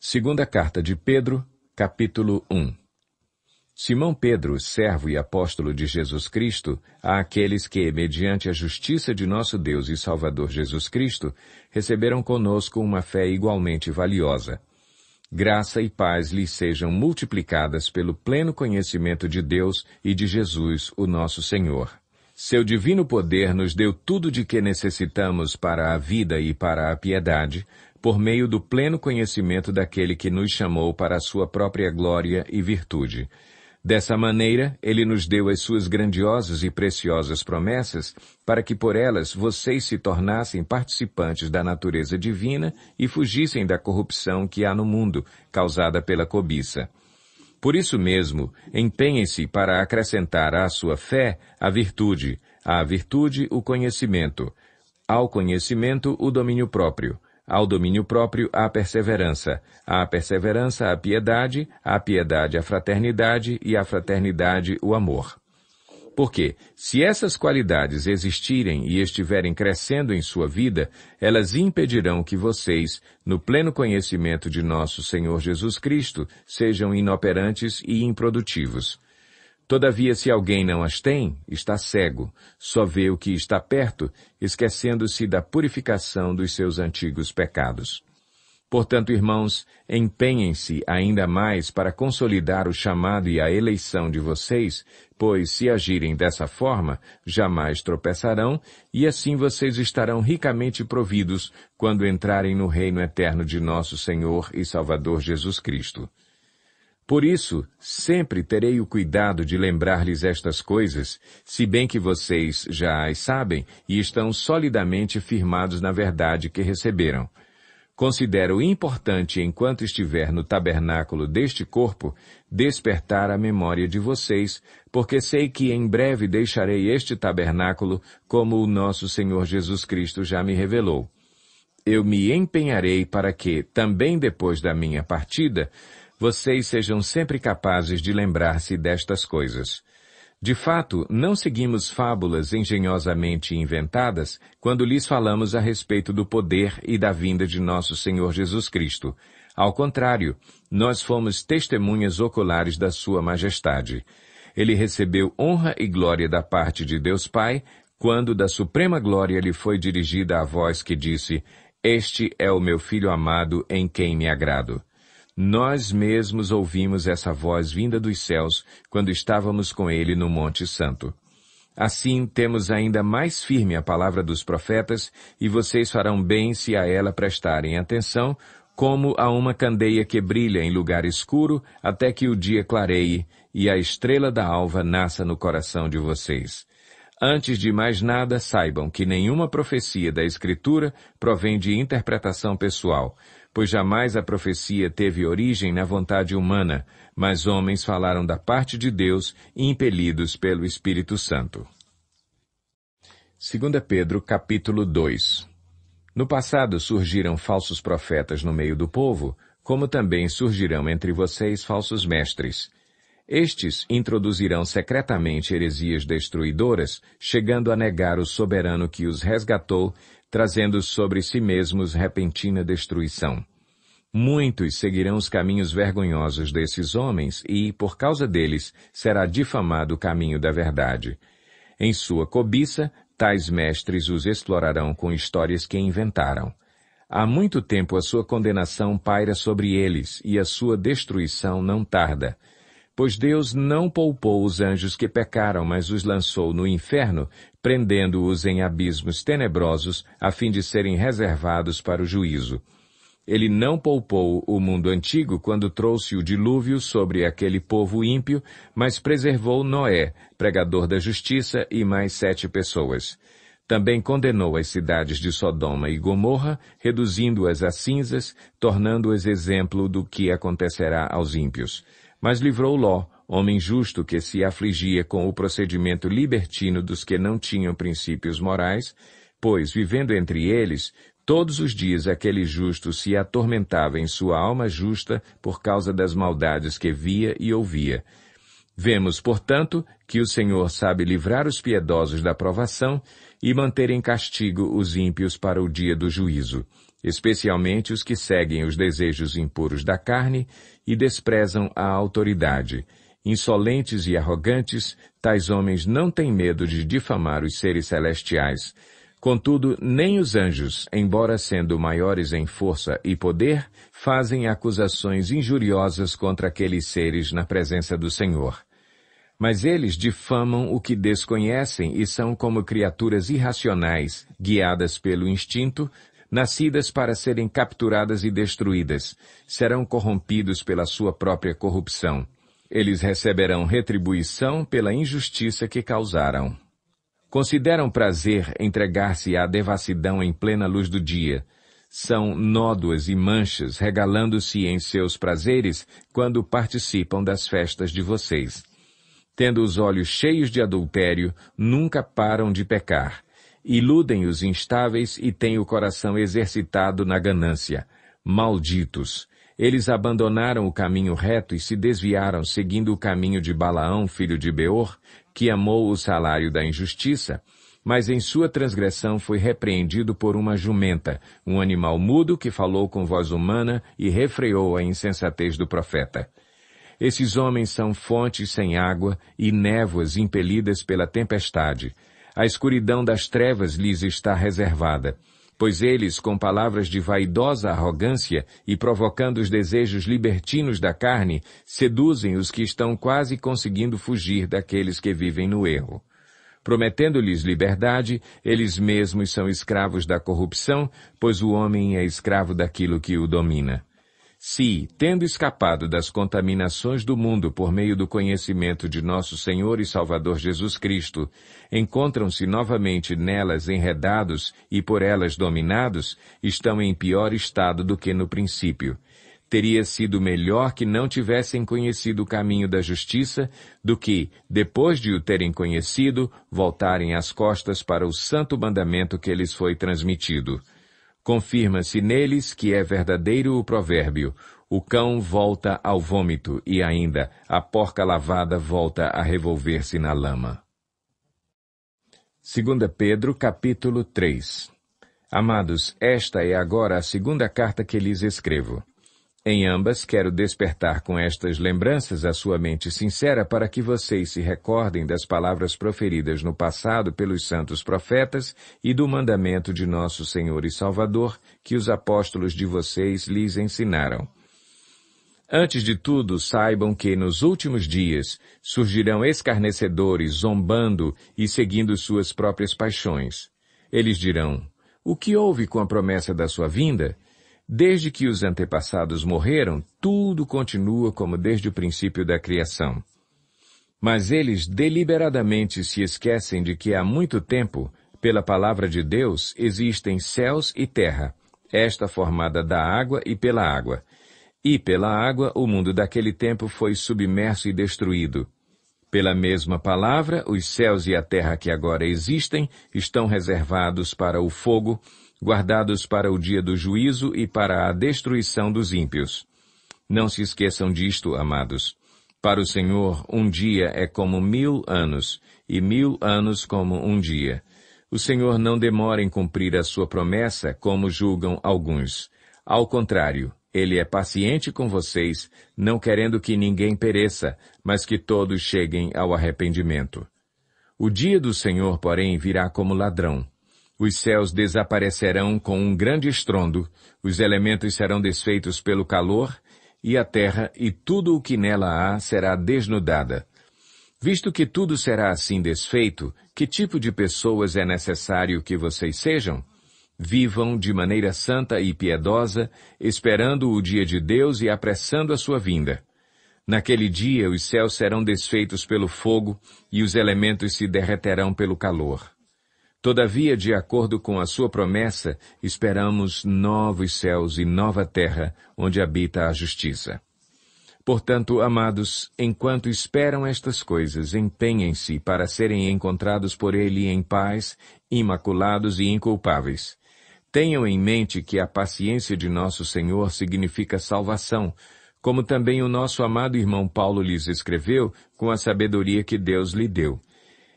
Segunda carta de Pedro, capítulo 1. Simão Pedro, servo e apóstolo de Jesus Cristo, àqueles que, mediante a justiça de nosso Deus e Salvador Jesus Cristo, receberam conosco uma fé igualmente valiosa. Graça e paz lhes sejam multiplicadas pelo pleno conhecimento de Deus e de Jesus, o nosso Senhor. Seu divino poder nos deu tudo de que necessitamos para a vida e para a piedade, por meio do pleno conhecimento daquele que nos chamou para a sua própria glória e virtude. Dessa maneira, ele nos deu as suas grandiosas e preciosas promessas, para que por elas vocês se tornassem participantes da natureza divina e fugissem da corrupção que há no mundo, causada pela cobiça. Por isso mesmo, empenhem-se para acrescentar à sua fé a virtude, à virtude o conhecimento, ao conhecimento o domínio próprio, ao domínio próprio a perseverança, à perseverança a piedade a fraternidade e à fraternidade o amor. Porque, se essas qualidades existirem e estiverem crescendo em sua vida, elas impedirão que vocês, no pleno conhecimento de nosso Senhor Jesus Cristo, sejam inoperantes e improdutivos. Todavia, se alguém não as tem, está cego, só vê o que está perto, esquecendo-se da purificação dos seus antigos pecados. Portanto, irmãos, empenhem-se ainda mais para consolidar o chamado e a eleição de vocês, pois, se agirem dessa forma, jamais tropeçarão, e assim vocês estarão ricamente providos quando entrarem no reino eterno de nosso Senhor e Salvador Jesus Cristo. Por isso, sempre terei o cuidado de lembrar-lhes estas coisas, se bem que vocês já as sabem e estão solidamente firmados na verdade que receberam. Considero importante, enquanto estiver no tabernáculo deste corpo, despertar a memória de vocês, porque sei que em breve deixarei este tabernáculo, como o nosso Senhor Jesus Cristo já me revelou. Eu me empenharei para que, também depois da minha partida, vocês sejam sempre capazes de lembrar-se destas coisas. De fato, não seguimos fábulas engenhosamente inventadas quando lhes falamos a respeito do poder e da vinda de nosso Senhor Jesus Cristo. Ao contrário, nós fomos testemunhas oculares da sua majestade. Ele recebeu honra e glória da parte de Deus Pai, quando da suprema glória lhe foi dirigida a voz que disse: "Este é o meu Filho amado, em quem me agrado." Nós mesmos ouvimos essa voz vinda dos céus quando estávamos com ele no Monte Santo. Assim, temos ainda mais firme a palavra dos profetas, e vocês farão bem se a ela prestarem atenção, como a uma candeia que brilha em lugar escuro até que o dia clareie e a estrela da alva nasça no coração de vocês. Antes de mais nada, saibam que nenhuma profecia da Escritura provém de interpretação pessoal, pois jamais a profecia teve origem na vontade humana, mas homens falaram da parte de Deus, impelidos pelo Espírito Santo. 2 Pedro, capítulo 2. No passado surgiram falsos profetas no meio do povo, como também surgirão entre vocês falsos mestres. Estes introduzirão secretamente heresias destruidoras, chegando a negar o soberano que os resgatou, trazendo sobre si mesmos repentina destruição. Muitos seguirão os caminhos vergonhosos desses homens e, por causa deles, será difamado o caminho da verdade. Em sua cobiça, tais mestres os explorarão com histórias que inventaram. Há muito tempo a sua condenação paira sobre eles e a sua destruição não tarda. Pois Deus não poupou os anjos que pecaram, mas os lançou no inferno, prendendo-os em abismos tenebrosos, a fim de serem reservados para o juízo. Ele não poupou o mundo antigo quando trouxe o dilúvio sobre aquele povo ímpio, mas preservou Noé, pregador da justiça, e mais 7 pessoas. Também condenou as cidades de Sodoma e Gomorra, reduzindo-as a cinzas, tornando-as exemplo do que acontecerá aos ímpios. Mas livrou Ló, homem justo que se afligia com o procedimento libertino dos que não tinham princípios morais, pois, vivendo entre eles, todos os dias aquele justo se atormentava em sua alma justa por causa das maldades que via e ouvia. Vemos, portanto, que o Senhor sabe livrar os piedosos da provação e manter em castigo os ímpios para o dia do juízo, especialmente os que seguem os desejos impuros da carne e desprezam a autoridade. Insolentes e arrogantes, tais homens não têm medo de difamar os seres celestiais. Contudo, nem os anjos, embora sendo maiores em força e poder, fazem acusações injuriosas contra aqueles seres na presença do Senhor. Mas eles difamam o que desconhecem e são como criaturas irracionais, guiadas pelo instinto, nascidas para serem capturadas e destruídas. Serão corrompidos pela sua própria corrupção. Eles receberão retribuição pela injustiça que causaram. Consideram prazer entregar-se à devassidão em plena luz do dia. São nódoas e manchas, regalando-se em seus prazeres quando participam das festas de vocês. Tendo os olhos cheios de adultério, nunca param de pecar. Iludem os instáveis e têm o coração exercitado na ganância. Malditos! Eles abandonaram o caminho reto e se desviaram seguindo o caminho de Balaão, filho de Beor, que amou o salário da injustiça, mas em sua transgressão foi repreendido por uma jumenta, um animal mudo que falou com voz humana e refreou a insensatez do profeta. Esses homens são fontes sem água e névoas impelidas pela tempestade. A escuridão das trevas lhes está reservada, pois eles, com palavras de vaidosa arrogância e provocando os desejos libertinos da carne, seduzem os que estão quase conseguindo fugir daqueles que vivem no erro. Prometendo-lhes liberdade, eles mesmos são escravos da corrupção, pois o homem é escravo daquilo que o domina. Se, tendo escapado das contaminações do mundo por meio do conhecimento de nosso Senhor e Salvador Jesus Cristo, encontram-se novamente nelas enredados e por elas dominados, estão em pior estado do que no princípio. Teria sido melhor que não tivessem conhecido o caminho da justiça, do que, depois de o terem conhecido, voltarem as costas para o santo mandamento que lhes foi transmitido. Confirma-se neles que é verdadeiro o provérbio: o cão volta ao vômito e ainda a porca lavada volta a revolver-se na lama. 2 Pedro, capítulo 3. Amados, esta é agora a segunda carta que lhes escrevo. Em ambas, quero despertar com estas lembranças a sua mente sincera para que vocês se recordem das palavras proferidas no passado pelos santos profetas e do mandamento de nosso Senhor e Salvador que os apóstolos de vocês lhes ensinaram. Antes de tudo, saibam que nos últimos dias surgirão escarnecedores, zombando e seguindo suas próprias paixões. Eles dirão: o que houve com a promessa da sua vinda? Desde que os antepassados morreram, tudo continua como desde o princípio da criação. Mas eles deliberadamente se esquecem de que há muito tempo, pela palavra de Deus, existem céus e terra, esta formada da água e pela água. E pela água o mundo daquele tempo foi submerso e destruído. Pela mesma palavra, os céus e a terra que agora existem estão reservados para o fogo, guardados para o dia do juízo e para a destruição dos ímpios. Não se esqueçam disto, amados. Para o Senhor, um dia é como 1000 anos, e 1000 anos como um dia. O Senhor não demora em cumprir a sua promessa, como julgam alguns. Ao contrário, Ele é paciente com vocês, não querendo que ninguém pereça, mas que todos cheguem ao arrependimento. O dia do Senhor, porém, virá como ladrão. Os céus desaparecerão com um grande estrondo, os elementos serão desfeitos pelo calor, e a terra e tudo o que nela há será desnudada. Visto que tudo será assim desfeito, que tipo de pessoas é necessário que vocês sejam? Vivam de maneira santa e piedosa, esperando o dia de Deus e apressando a sua vinda. Naquele dia os céus serão desfeitos pelo fogo, e os elementos se derreterão pelo calor. Todavia, de acordo com a sua promessa, esperamos novos céus e nova terra, onde habita a justiça. Portanto, amados, enquanto esperam estas coisas, empenhem-se para serem encontrados por Ele em paz, imaculados e inculpáveis. Tenham em mente que a paciência de nosso Senhor significa salvação, como também o nosso amado irmão Paulo lhes escreveu com a sabedoria que Deus lhe deu.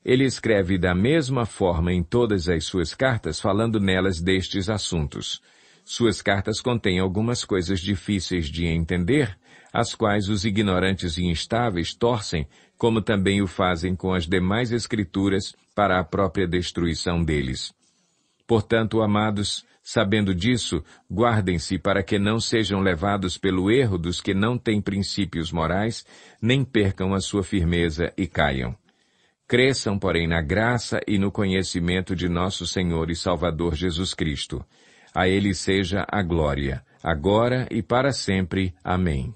Ele escreve da mesma forma em todas as suas cartas, falando nelas destes assuntos. Suas cartas contêm algumas coisas difíceis de entender, as quais os ignorantes e instáveis torcem, como também o fazem com as demais escrituras, para a própria destruição deles. Portanto, amados, sabendo disso, guardem-se para que não sejam levados pelo erro dos que não têm princípios morais, nem percam a sua firmeza e caiam. Cresçam, porém, na graça e no conhecimento de nosso Senhor e Salvador Jesus Cristo. A Ele seja a glória, agora e para sempre. Amém.